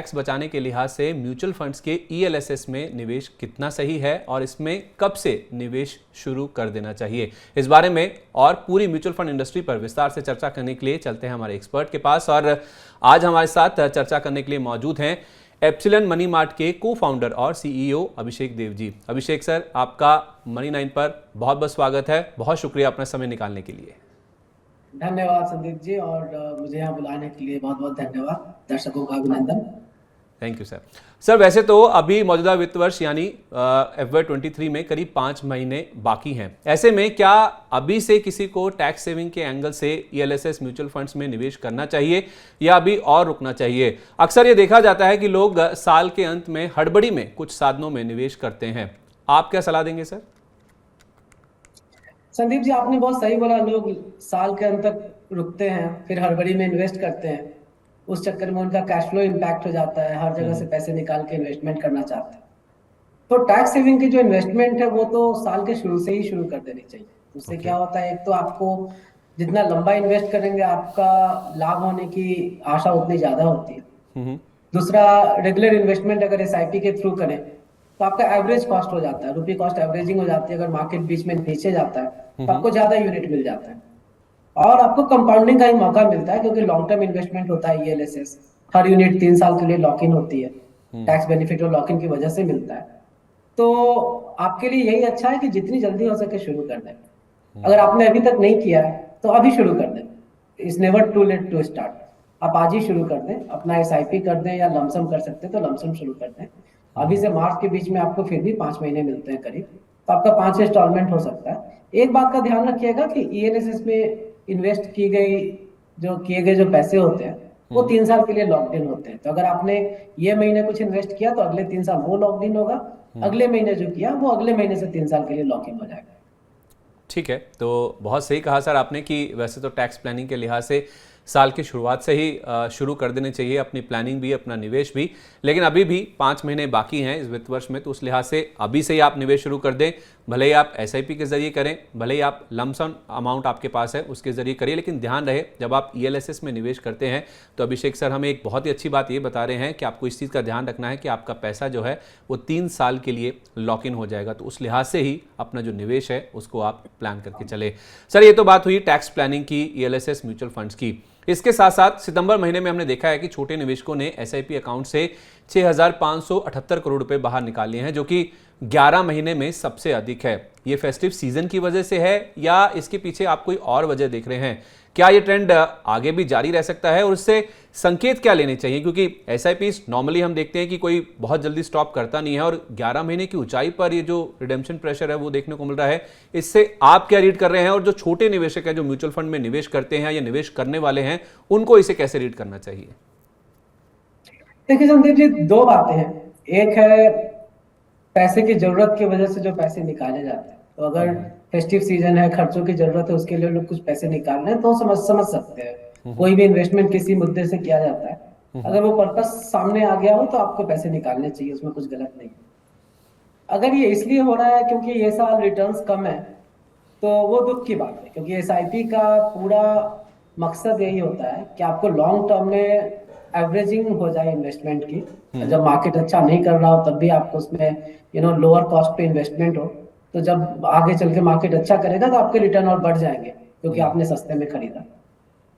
Tax बचाने के लिहाज से म्यूचुअल फंड्स के ELSS में निवेश कितना सही है और इसमें कब से निवेश शुरू कर देना चाहिए, इस बारे में और पूरी म्यूचुअल फंड इंडस्ट्री पर विस्तार से चर्चा करने के लिए चलते हैं हमारे एक्सपर्ट के पास। और आज हमारे साथ चर्चा करने के लिए मौजूद हैं एप्सिलॉन मनी मार्ट के को फाउंडर और CEO अभिषेक देव जी। अभिषेक सर, आपका मनी 9 पर बहुत बहुत स्वागत है। बहुत शुक्रिया अपना समय निकालने के लिए। धन्यवाद संदीप जी, और मुझे यहाँ बुलाने के लिए बहुत बहुत धन्यवाद। दर्शकों का अभिनंदन। Thank you sir. सर, वैसे तो अभी मौजूदा वित्त वर्ष यानी FY23 में करीब 5 महीने बाकी हैं। ऐसे में क्या अभी से किसी को टैक्स सेविंग के एंगल से ELSS म्यूचुअल फंड्स में निवेश करना चाहिए या अभी और रुकना चाहिए? अक्सर ये देखा जाता है कि लोग साल के अंत में हड़बड़ी में कुछ साधनों में निवेश करते हैं। आप क्या सलाह देंगे सर? संदीप जी, आपने बहुत सही बोला। लोग साल के अंत तक रुकते हैं, फिर हड़बड़ी में इन्वेस्ट करते हैं। उस चक्कर में उनका कैश फ्लो इम्पैक्ट हो जाता है, हर जगह से पैसे निकाल के इन्वेस्टमेंट करना चाहते हैं। तो टैक्स सेविंग की जो इन्वेस्टमेंट है वो तो साल के शुरू से ही शुरू कर देनी चाहिए। उससे क्या होता है, एक तो आपको जितना लंबा इन्वेस्ट करेंगे आपका लाभ होने की आशा उतनी ज्यादा होती है। दूसरा, रेगुलर इन्वेस्टमेंट अगर SIP के थ्रू करें तो आपका एवरेज कॉस्ट हो जाता है, रुपी कॉस्ट एवरेजिंग हो जाती है। अगर मार्केट बीच में नीचे जाता है तो आपको ज्यादा यूनिट मिल जाता है और आपको कंपाउंडिंग का ही मौका मिलता है, क्योंकि लॉन्ग टर्म इन्वेस्टमेंट होता है। ELSS हर यूनिट 3 साल के लिए लॉक इन होती है। टैक्स बेनिफिट और लॉक इन की वजह से मिलता है। तो आपके लिए यही अच्छा है कि जितनी जल्दी हो सके शुरू कर दें। अगर आपने अभी तक नहीं किया है तो अभी शुरू कर दें। It's never too late to start. आप आज ही शुरू कर दें, अपना SIP कर दें या लमसम कर सकते हैं तो लमसम शुरू कर दें। अभी से मार्च के बीच में आपको फिर भी 5 महीने मिलते हैं करीब, तो आपका 5 इंस्टॉलमेंट हो सकता है। एक बात का ध्यान रखिएगा कि ELSS में इन्वेस्ट किए गए जो पैसे होते हैं वो 3 साल के लिए लॉक्ड इन होते हैं। तो अगर आपने ये महीने कुछ इन्वेस्ट किया तो अगले 3 साल वो लॉक्ड इन होगा, अगले महीने जो किया वो अगले महीने से 3 साल के लिए लॉक इन हो जाएगा। ठीक है, तो बहुत सही कहा सर आपने कि वैसे तो टैक्स प्लानिंग के लिहाज से साल की शुरुआत से ही शुरू कर देने चाहिए अपनी प्लानिंग भी, अपना निवेश भी। लेकिन अभी भी 5 महीने बाकी हैं इस वित्त वर्ष में, तो उस लिहाज से अभी से ही आप निवेश शुरू कर दें। भले ही आप SIP के जरिए करें, भले ही आप लमसम अमाउंट आपके पास है उसके जरिए करिए, लेकिन ध्यान रहे जब आप ELSS में निवेश करते हैं तो अभिषेक सर हमें एक बहुत ही अच्छी बात ये बता रहे हैं कि आपको इस चीज़ का ध्यान रखना है कि आपका पैसा जो है वो 3 साल के लिए लॉक इन हो जाएगा। तो उस लिहाज से ही अपना जो निवेश है उसको आप प्लान करके चले। सर, ये तो बात हुई टैक्स प्लानिंग की, ELSS म्यूचुअल फंड्स की। इसके साथ साथ सितंबर महीने में हमने देखा है कि छोटे निवेशकों ने SIP अकाउंट से 6,578 करोड़ रुपए बाहर निकाल लिए हैं, जो कि 11 महीने में सबसे अधिक है। ये फेस्टिव सीजन की वजह से है या इसके पीछे आप कोई और वजह देख रहे हैं? क्या ये ट्रेंड आगे भी जारी रह सकता है और इससे संकेत क्या लेने चाहिए? क्योंकि SIPs नॉर्मली हम देखते हैं कि कोई बहुत जल्दी स्टॉप करता नहीं है और 11 महीने की ऊंचाई पर ये जो रिडेम्पशन प्रेशर है वो देखने को मिल रहा है। इससे आप क्या रीड कर रहे हैं और जो छोटे निवेशक हैं जो म्यूचुअल फंड में निवेश करते हैं या निवेश करने वाले हैं, उनको इसे कैसे रीड करना चाहिए? देखिए संदीप जी, 2 बातें हैं। एक है पैसे की जरूरत की वजह से जो पैसे निकाले जाते हैं, तो अगर फेस्टिव सीजन है, खर्चों की जरूरत है, उसके लिए लोग कुछ पैसे निकाल रहे हैं तो समझ सकते हैं। कोई भी इन्वेस्टमेंट किसी मुद्दे से किया जाता है, अगर वो पर्पस सामने आ गया हो तो आपको पैसे निकालने चाहिए, उसमें कुछ गलत नहीं। अगर ये इसलिए हो रहा है क्योंकि ये साल रिटर्न्स कम है तो वो दुख की बात है, क्योंकि SIP का पूरा मकसद यही होता है कि आपको लॉन्ग टर्म में एवरेजिंग हो जाए इन्वेस्टमेंट की। जब मार्केट अच्छा नहीं कर रहा हो तब भी आपको उसमें लोअर कॉस्ट पे इन्वेस्टमेंट हो, तो जब आगे चल के मार्केट अच्छा करेगा तो आपके रिटर्न और बढ़ जाएंगे क्योंकि आपने सस्ते में खरीदा।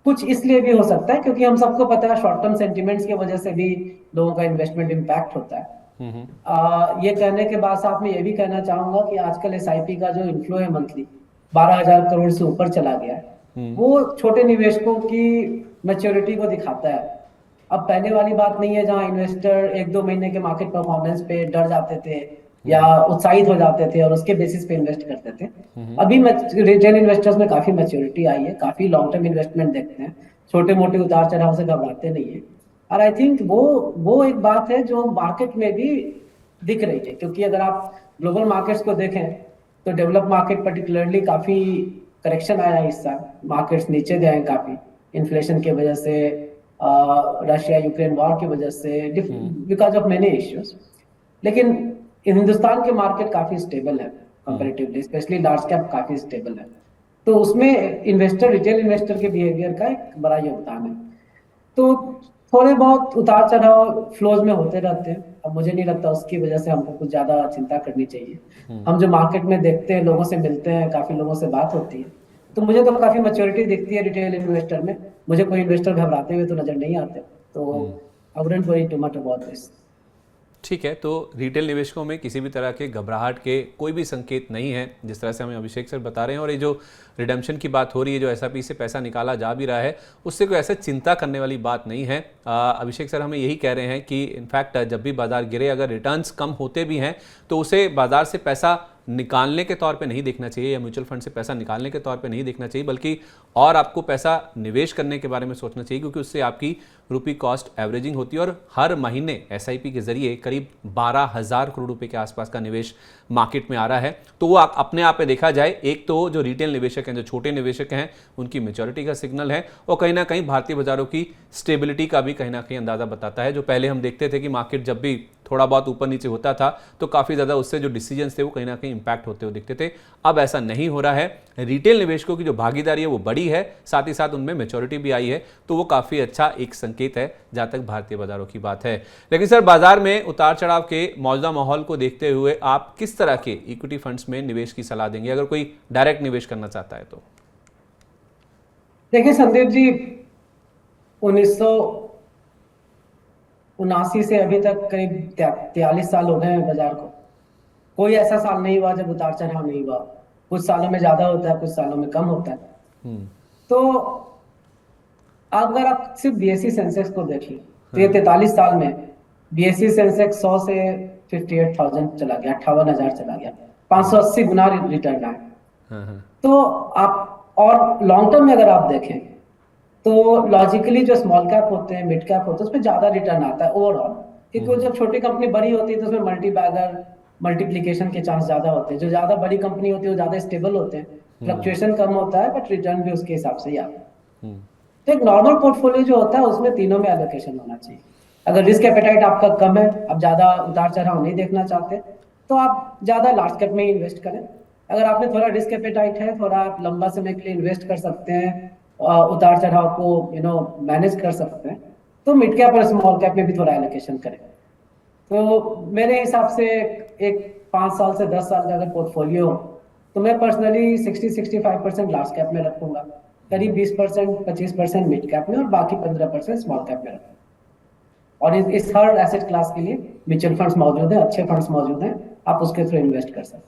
कुछ इसलिए भी हो सकता है क्योंकि हम सबको पता है शॉर्ट टर्म सेंटिमेंट्स की वजह से भी लोगों का इन्वेस्टमेंट इम्पैक्ट होता है। ये कहने के बाद साथ में ये भी कहना चाहूंगा कि आजकल SIP का जो इनफ्लो है मंथली 12,000 करोड़ से ऊपर चला गया है, वो छोटे निवेशकों की मैच्योरिटी को दिखाता है। अब पहले वाली बात नहीं है जहां इन्वेस्टर 1-2 महीने के मार्केट परफॉर्मेंस पे डर जाते थे या उत्साहित हो जाते थे और उसके बेसिस पे इन्वेस्ट करते थे। अभी रिटेल इन्वेस्टर्स में काफी मैच्योरिटी आई है, काफी लॉन्ग टर्म इन्वेस्टमेंट देखते हैं, छोटे मोटे उतार चढ़ाव से घबराते नहीं है। और आई थिंक वो एक बात है जो मार्केट में भी दिख रही है, क्योंकि अगर आप ग्लोबल मार्केट्स को देखें तो डेवलप मार्केट पर्टिकुलरली काफी करेक्शन आया है इस साल। मार्केट्स नीचे गए हैं काफी, इन्फ्लेशन की वजह से, रशिया यूक्रेन वॉर की वजह से, बिकॉज ऑफ मेनी इश्यूज। लेकिन हिंदुस्तान के मार्केट काफी स्टेबल है कंपैरेटिवली, स्पेशली लार्ज कैप काफी स्टेबल है। तो उसमें रिटेल इन्वेस्टर के बिहेवियर का एक बड़ा योगदान है। तो थोड़े बहुत उतार चढ़ाव फ्लोज में होते रहते हैं। अब मुझे नहीं लगता उसकी वजह से हमको कुछ ज्यादा चिंता करनी चाहिए। हम जो मार्केट में देखते हैं, लोगों से मिलते हैं, काफी लोगों से बात होती है, तो मुझे तो काफी मैच्योरिटी दिखती है रिटेल इन्वेस्टर में। मुझे कोई इन्वेस्टर घबराते हुए तो नजर नहीं आते। तो I wouldn't worry too much about this. ठीक है, तो रिटेल निवेशकों में किसी भी तरह के घबराहट के कोई भी संकेत नहीं है, जिस तरह से हमें अभिषेक सर बता रहे हैं। और ये जो रिडेम्पशन की बात हो रही है, जो एसआईपी से पैसा निकाला जा भी रहा है, उससे कोई ऐसे चिंता करने वाली बात नहीं है। अभिषेक सर हमें यही कह रहे हैं कि इनफैक्ट जब भी बाजार गिरे, अगर रिटर्न्स कम होते भी हैं तो उसे बाजार से पैसा निकालने के तौर पे नहीं देखना चाहिए, या म्यूचुअल फंड से पैसा निकालने के तौर पे नहीं देखना चाहिए, बल्कि और आपको पैसा निवेश करने के बारे में सोचना चाहिए, क्योंकि उससे आपकी रुपी कॉस्ट एवरेजिंग होती है। और हर महीने एसआईपी के जरिए करीब 12,000 करोड़ रुपए के आसपास का निवेश मार्केट में आ रहा है। तो वो अपने आप में देखा जाए, एक तो जो रिटेल निवेशक हैं, जो छोटे निवेशक हैं, उनकी मैच्योरिटी का सिग्नल है, और कहीं ना कहीं भारतीय बाजारों की स्टेबिलिटी का भी कहीं ना कहीं अंदाजा बताता है। जो पहले हम देखते थे कि मार्केट जब भी थोड़ा बहुत ऊपर नीचे होता था तो काफ़ी ज़्यादा उससे जो डिसीजंस थे वो कहीं ना कहीं इंपैक्ट होते हुए दिखते थे। अब ऐसा नहीं हो रहा है। रिटेल निवेशकों की जो भागीदारी है वो बड़ी है, साथ ही साथ उनमें मैच्योरिटी भी आई है, तो वो काफ़ी अच्छा एक संकेत है जहाँ तक भारतीय बाजारों की बात है। लेकिन सर, बाजार में उतार चढ़ाव के मौजूदा माहौल को देखते हुए आप किस तरह के इक्विटी फंड्स में निवेश की सलाह देंगे, अगर कोई डायरेक्ट निवेश करना चाहता है तो? देखिए संदीप जी, 1979 से अभी तक करीब 43 साल हो गए हैं बाजार को। कोई ऐसा साल नहीं हुआ जब उतार चढ़ाव नहीं हुआ। कुछ सालों में ज्यादा होता है, कुछ सालों में कम होता है। तो अगर आप सिर्फ बीएसई सेंसेक्स को देखिए तो ये 43 साल में बीएसई सेंसेक्स 100 से 58,000 चला गया, 58,000 चला गया, 580 गुना रिटर्न आया। तो आप और लॉन्ग टर्म में अगर आप देखें तो लॉजिकली जो स्मॉल कैप होते हैं, मिड कैप होते हैं, उसमें ज्यादा रिटर्न आता है ओवरऑल। क्योंकि जब छोटी कंपनी बड़ी होती है तो उसमें मल्टी बैगर मल्टीप्लीकेशन के चांस ज्यादा होते हैं। जो ज्यादा बड़ी कंपनी होती है वो ज्यादा स्टेबल होते हैं, फ्लक्चुएशन कम होता है, बट रिटर्न भी उसके हिसाब से ही आता है। तो एक नॉर्मल पोर्टफोलियो जो होता है उसमें तीनों में एलोकेशन होना चाहिए। अगर रिस्क एपेटाइट आपका कम है, आप ज्यादा उतार चढ़ाव नहीं देखना चाहते, तो आप ज्यादा लार्ज कैप में ही इन्वेस्ट करें। अगर आपने थोड़ा रिस्क एपेटाइट है, थोड़ा आप लंबा समय के लिए इन्वेस्ट कर सकते हैं, उतार चढ़ाव को मैनेज कर सकते हैं, तो मिड कैप और स्मॉल कैप में भी थोड़ा एलोकेशन करें। तो मेरे हिसाब से एक 5 साल से 10 साल का अगर पोर्टफोलियो हो तो मैं पर्सनली 60-65% लार्ज कैप में रखूंगा, करीब 20% 25% मिड कैप में, और बाकी 15% स्मॉल कैप में रखूंगा। और इस हर एसेट क्लास के लिए म्यूचुअल फंड्स मौजूद हैं, अच्छे फंड्स मौजूद हैं, आप उसके थ्रू इन्वेस्ट कर सकते हैं।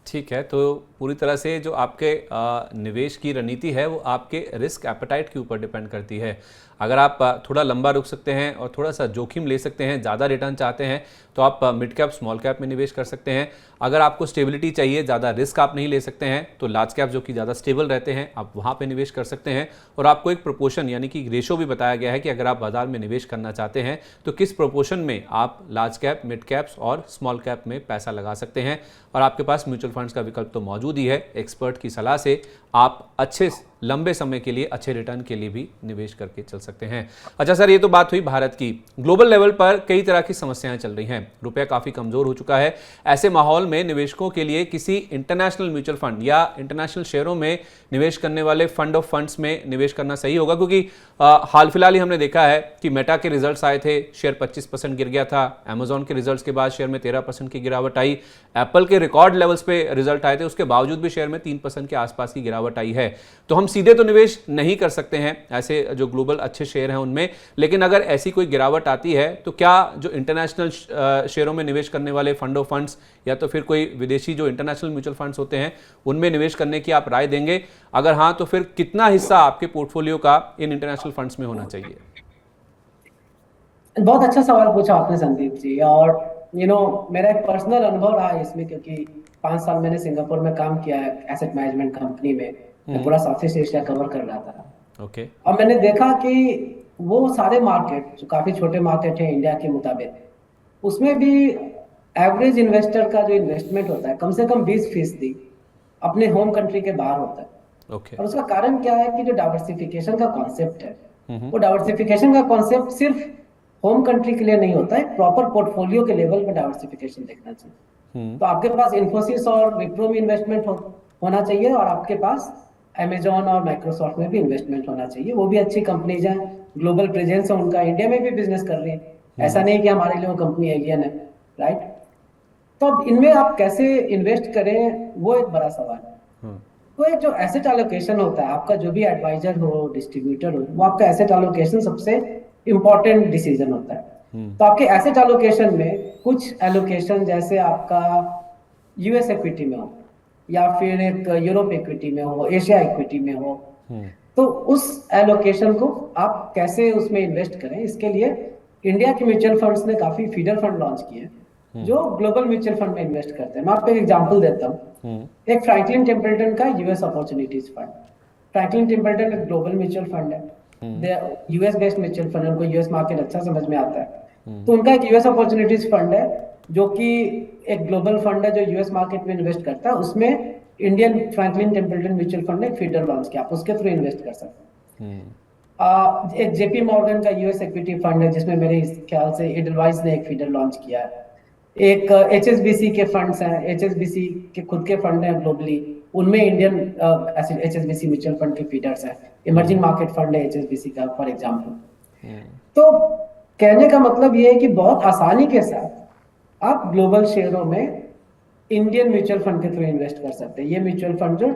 ठीक है, तो पूरी तरह से जो आपके निवेश की रणनीति है वो आपके रिस्क एपेटाइट के ऊपर डिपेंड करती है। अगर आप थोड़ा लंबा रुक सकते हैं और थोड़ा सा जोखिम ले सकते हैं, ज़्यादा रिटर्न चाहते हैं, तो आप मिड कैप स्मॉल कैप में निवेश कर सकते हैं। अगर आपको स्टेबिलिटी चाहिए, ज़्यादा रिस्क आप नहीं ले सकते हैं, तो लार्ज कैप जो कि ज़्यादा स्टेबल रहते हैं, आप वहाँ पे निवेश कर सकते हैं। और आपको एक प्रोपोर्शन यानी कि रेशो भी बताया गया है कि अगर आप बाजार में निवेश करना चाहते हैं तो किस प्रोपोर्शन में आप लार्ज कैप, मिड कैप्स और स्मॉल कैप में पैसा लगा सकते हैं। और आपके पास म्यूचुअल फंड्स का विकल्प तो मौजूद ही है। एक्सपर्ट की सलाह से आप अच्छे लंबे समय के लिए अच्छे रिटर्न के लिए भी निवेश करके चल सकते हैं। अच्छा सर, ये तो बात हुई भारत की। ग्लोबल लेवल पर कई तरह की समस्याएं चल रही हैं, रुपया काफ़ी कमज़ोर हो चुका है। ऐसे माहौल में निवेशकों के लिए किसी इंटरनेशनल म्यूचुअल फंड या इंटरनेशनल शेयरों में निवेश करने वाले फंड ऑफ फंड्स में निवेश करना सही होगा? क्योंकि हाल फिलहाल ही हमने देखा है कि मेटा के रिजल्ट्स आए थे, शेयर 25% गिर गया था। अमेजॉन के रिजल्ट्स के बाद शेयर में 13% की गिरावट आई। एप्पल के रिकॉर्ड लेवल्स पे रिजल्ट आए थे, उसके बावजूद भी शेयर में 3% के आसपास की गिरावट आई है। तो हम सीधे तो निवेश नहीं कर सकते हैं ऐसे जो ग्लोबल अच्छे शेयर हैं उनमें, लेकिन अगर ऐसी कोई गिरावट आती है तो क्या जो इंटरनेशनल शेयरों में निवेश करने वाले फंड ऑफ फंड्स या तो फिर कोई विदेशी जो इंटरनेशनल म्यूचुअल फंड्स होते हैं उनमें निवेश करने की आप राय देंगे? अगर हाँ, तो फिर कितना हिस्सा आपके पोर्टफोलियो का इन इंटरनेशनल फंड्स में होना चाहिए? बहुत अच्छा सवाल पूछा आपने संदीप जी। और मेरा एक पर्सनल अनुभव रहा है इसमें, क्योंकि 5 साल मैंने सिंगापुर में काम किया है एसेट मैनेजमेंट कंपनी में। मैं पूरा साउथ ईस्ट एशिया कवर कर रहा था। ओके। और मैंने देखा कि वो सारे मार्केट जो काफी छोटे मार्केट हैं इंडिया के मुताबिक, उसमें भी एवरेज इन्वेस्टर का जो इन्वेस्टमेंट होता है कम से कम 20% अपने होम कंट्री के बाहर होता है। ओके। और उसका कारण क्या है कि जो डाइवर्सिफिकेशन का कॉन्सेप्ट है, वो डाइवर्सिफिकेशन का कॉन्सेप्ट सिर्फ होम कंट्री के लिए नहीं होता है, प्रॉपर पोर्टफोलियो के लेवल पर डाइवर्सिफिकेशन देखना चाहिए। तो आपके पास इन्फोसिस और विप्रो में इन्वेस्टमेंट होना चाहिए, और आपके पास अमेजॉन और माइक्रोसॉफ्ट में भी इन्वेस्टमेंट होना चाहिए। वो भी अच्छी कंपनीज हैं, ग्लोबल प्रेजेंस है उनका, इंडिया में भी बिजनेस कर रही है, ऐसा नहीं कि हमारे लिए वो कंपनी एलियन है, राइट। तो अब इनमें आप कैसे इन्वेस्ट करें वो एक बड़ा सवाल है। तो एक जो एसेट एलोकेशन होता है, आपका जो भी एडवाइजर हो, डिस्ट्रीब्यूटर हो, वो आपका एसेट एलोकेशन सबसे इंपॉर्टेंट डिसीजन होता है। तो आपके एसेट एलोकेशन में कुछ एलोकेशन जैसे आपका यूएस इक्विटी में हो, या फिर एक यूरोप इक्विटी में हो, एशिया इक्विटी में हो, तो उस एलोकेशन को आप कैसे उसमें इन्वेस्ट करें, इसके लिए इंडिया के म्यूचुअल फंड्स ने काफी फीडर फंड लॉन्च किए जो ग्लोबल म्यूचुअल फंड में इन्वेस्ट करते हैं। मैं आपको एक एग्जांपल देता हूँ। एक फ्रैंकलिन टेम्पल्टन का US opportunities fund. Franklin Templeton एक ग्लोबल म्यूचुअल फंड है, यूएस बेस्ड म्यूचुअल फंड है, उनको यूएस मार्केट अच्छा समझ में आता है। तो उनका एक यूएस अपॉर्चुनिटीज फंड है जो कि एक ग्लोबल फंड है जो यूएस मार्केट में इन्वेस्ट करता है। उसमें Indian Franklin Templeton mutual fund ने फीडर लॉन्च किया, आप उसके थ्रू इन्वेस्ट कर सकते हैं। एक जेपी मॉर्गन का यूएस इक्विटी फंड है जिसमें मेरे ख्याल से एडलवाइस ने एक फीडर लॉन्च किया है। एक एचएसबीसी के फंड्स हैं, एचएसबीसी के खुद के फंड हैं ग्लोबली, उनमें इंडियन एचएसबीसी म्यूचुअल फंड के फीडर्स हैं। इमर्जिंग मार्केट फंड है एचएसबीसी का फॉर एग्जांपल। तो कहने का मतलब ये है कि बहुत आसानी के साथ आप ग्लोबल शेयरों में इंडियन म्यूचुअल फंड के थ्रू इन्वेस्ट कर सकते हैं। ये म्यूचुअल फंड जो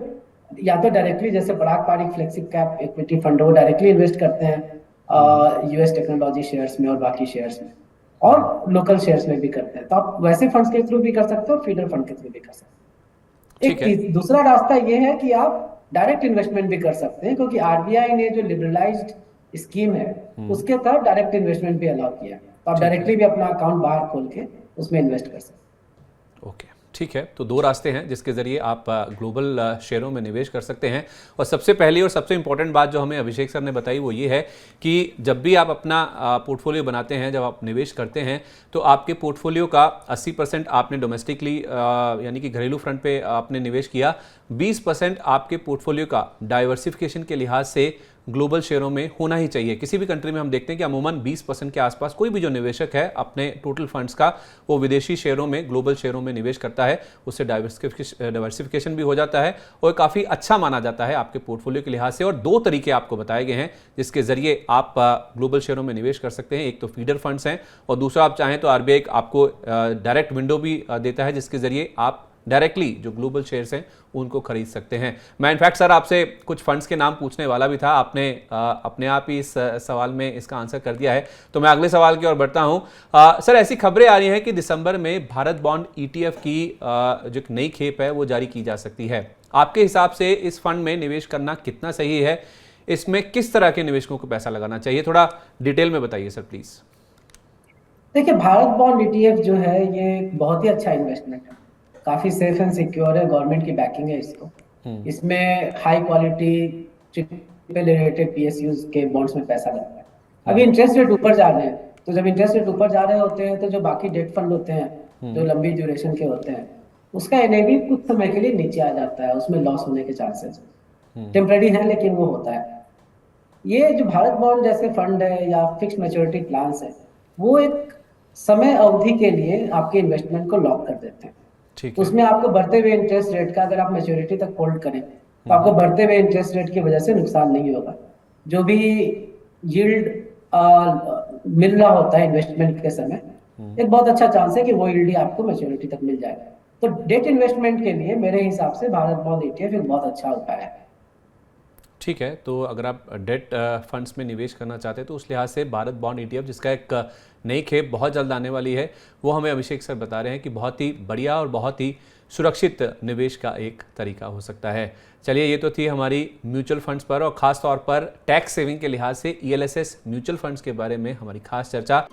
या तो डायरेक्टली जैसे Parag Parikh flexi cap equity fund वो डायरेक्टली इन्वेस्ट करते हैं यूएस टेक्नोलॉजी शेयर्स में और बाकी शेयर्स में, और लोकल शेयर्स में भी करते हैं। तो आप वैसे फंड्स के थ्रू भी कर सकते हो, फीडर फंड के थ्रू भी कर सकते हैं। एक दूसरा रास्ता ये है कि आप डायरेक्ट इन्वेस्टमेंट भी कर सकते हैं, क्योंकि आरबीआई ने जो लिबरलाइज्ड स्कीम है उसके तहत डायरेक्ट इन्वेस्टमेंट भी अलाउ किया है। तो आप डायरेक्टली भी अपना अकाउंट बाहर खोल के उसमें इन्वेस्ट कर सकते हैं। ओके, ठीक है। तो दो रास्ते हैं जिसके ज़रिए आप ग्लोबल शेयरों में निवेश कर सकते हैं। और सबसे पहली और सबसे इंपॉर्टेंट बात जो हमें अभिषेक सर ने बताई वो ये है कि जब भी आप अपना पोर्टफोलियो बनाते हैं, जब आप निवेश करते हैं, तो आपके पोर्टफोलियो का 80% आपने डोमेस्टिकली यानी कि घरेलू फ्रंट पे आपने निवेश किया, 20% आपके पोर्टफोलियो का डाइवर्सिफिकेशन के लिहाज से ग्लोबल शेयरों में होना ही चाहिए। किसी भी कंट्री में हम देखते हैं कि अमूमन 20% के आसपास कोई भी जो निवेशक है अपने टोटल फंड्स का वो विदेशी शेयरों में, ग्लोबल शेयरों में निवेश करता है। उससे डाइवर्सिफिकेशन भी हो जाता है और काफ़ी अच्छा माना जाता है आपके पोर्टफोलियो के लिहाज से। और दो तरीके आपको बताए गए हैं जिसके जरिए आप ग्लोबल शेयरों में निवेश कर सकते हैं। एक तो फीडर फंड्स हैं और दूसरा आप चाहें तो आरबीआई आपको डायरेक्ट विंडो भी देता है जिसके जरिए आप डायरेक्टली जो ग्लोबल शेयर्स हैं उनको खरीद सकते हैं। मैं इनफैक्ट सर आपसे कुछ फंड्स के नाम पूछने वाला भी था, आपने अपने आप ही इस सवाल में इसका आंसर कर दिया है। तो मैं अगले सवाल की ओर बढ़ता हूं। सर, ऐसी खबरें आ रही हैं कि दिसंबर में भारत बॉन्ड ईटीएफ की जो एक नई खेप है वो जारी की जा सकती है। आपके हिसाब से इस फंड में निवेश करना कितना सही है? इसमें किस तरह के निवेशकों को पैसा लगाना चाहिए? थोड़ा डिटेल में बताइए सर प्लीज। देखिए, भारत बॉन्ड ईटीएफ जो है ये बहुत ही अच्छा इन्वेस्टमेंट है, काफी सेफ एंड सिक्योर है, गवर्नमेंट की बैकिंग है इसको। इसमें high quality triple rated PSUs के बॉन्ड्स में पैसा लगता है। अभी इंटरेस्ट रेट ऊपर जा रहे हैं, तो जब इंटरेस्ट रेट ऊपर जा रहे होते हैं तो जो बाकी डेट फंड होते हैं जो लंबी ड्यूरेशन के होते हैं उसका एनएवी कुछ समय के लिए नीचे आ जाता है, उसमें लॉस होने के चांसेस टेम्पररी है लेकिन वो होता है। ये जो भारत बॉन्ड जैसे फंड है या फिक्स मैच्योरिटी प्लान्स है वो एक समय अवधि के लिए आपके इन्वेस्टमेंट को लॉक कर देते हैं। उसमें आपको बढ़ते हुए इंटरेस्ट रेट का, अगर आप मैच्योरिटी तक होल्ड करें तो आपको बढ़ते हुए इंटरेस्ट रेट की वजह से नुकसान नहीं होगा। जो भी यील्ड मिल रहा होता है इन्वेस्टमेंट के समय, एक बहुत अच्छा चांस है कि वो यील्ड आपको मैच्योरिटी तक मिल जाएगा। तो डेट इन्वेस्टमेंट के लिए मेरे हिसाब से भारत बॉन्ड ईटीएफ एक बहुत अच्छा उपाय है। ठीक है, तो अगर आप डेट फंड्स में निवेश करना चाहते हैं तो उस लिहाज से भारत बॉन्ड ईटीएफ, जिसका एक नई खेप बहुत जल्द आने वाली है, वो हमें अभिषेक सर बता रहे हैं कि बहुत ही बढ़िया और बहुत ही सुरक्षित निवेश का एक तरीका हो सकता है। चलिए, ये तो थी हमारी म्यूचुअल फंड्स पर और ख़ास तौर पर टैक्स सेविंग के लिहाज से ईएलएसएस म्यूचुअल फंड्स के बारे में हमारी खास चर्चा।